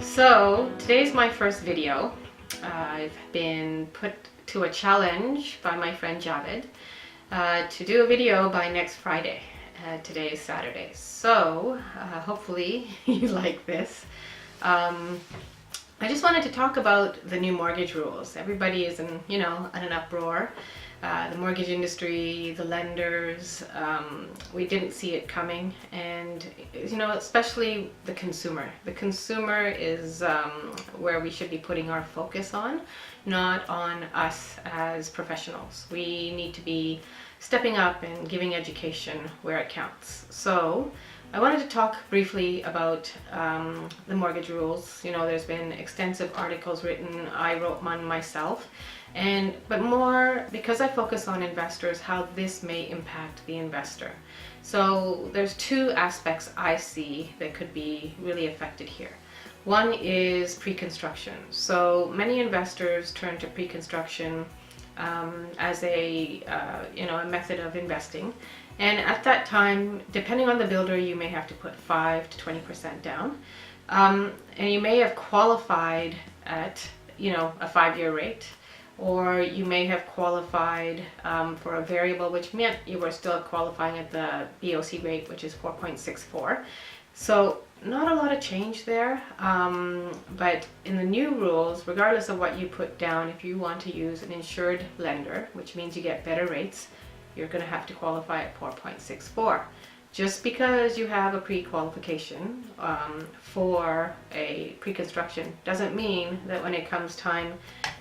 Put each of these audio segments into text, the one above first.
So today's my first video. I've been put to a challenge by my friend Javed to do a video by next Friday. Today is Saturday, so hopefully you like this. I just wanted to talk about the new mortgage rules. Everybody is in an uproar. The mortgage industry, the lenders, we didn't see it coming, and especially the consumer. The consumer is where we should be putting our focus on, not on us as professionals. We need to be stepping up and giving education where it counts. So I wanted to talk briefly about the mortgage rules. There's been extensive articles written. I wrote one myself. But more because I focus on investors, how this may impact the investor. So there's two aspects I see that could be really affected here. One is pre-construction. So many investors turn to pre-construction as a method of investing. And at that time, depending on the builder, you may have to put 5 to 20% down. And you may have qualified at a 5-year rate. Or you may have qualified for a variable, which meant you were still qualifying at the BOC rate, which is 4.64. So not a lot of change there, but in the new rules, regardless of what you put down, if you want to use an insured lender, which means you get better rates, you're going to have to qualify at 4.64. Just because you have a pre-qualification for a pre-construction doesn't mean that when it comes time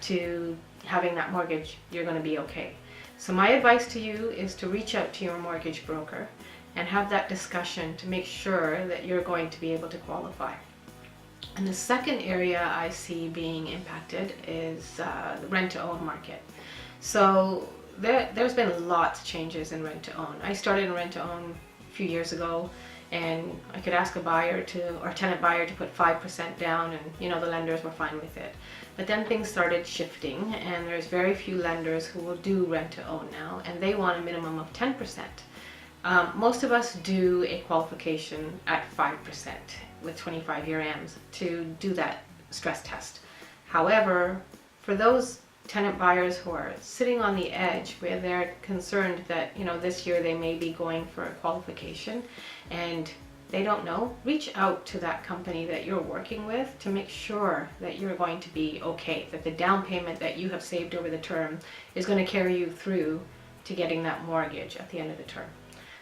to having that mortgage, you're going to be okay. So my advice to you is to reach out to your mortgage broker and have that discussion to make sure that you're going to be able to qualify. And the second area I see being impacted is the rent-to-own market. So there's been lots of changes in rent-to-own. I started in rent-to-own a few years ago, and I could ask a buyer or tenant buyer to put 5% down, and the lenders were fine with it. But then things started shifting, and there's very few lenders who will do rent-to-own now, and they want a minimum of 10%. Most of us do a qualification at 5% with 25-year AMs to do that stress test. However, for those tenant buyers who are sitting on the edge, where they're concerned that this year they may be going for a qualification and they don't know, reach out to that company that you're working with to make sure that you're going to be okay, that the down payment that you have saved over the term is going to carry you through to getting that mortgage at the end of the term.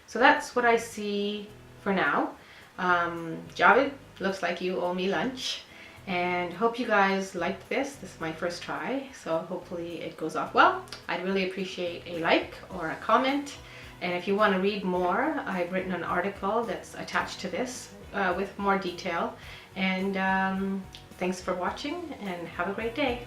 So that's what I see for now. Javed, looks like you owe me lunch. And hope you guys liked this. This is my first try, so hopefully it goes off well. I'd really appreciate a like or a comment. And if you want to read more, I've written an article that's attached to this with more detail. And thanks for watching, and have a great day.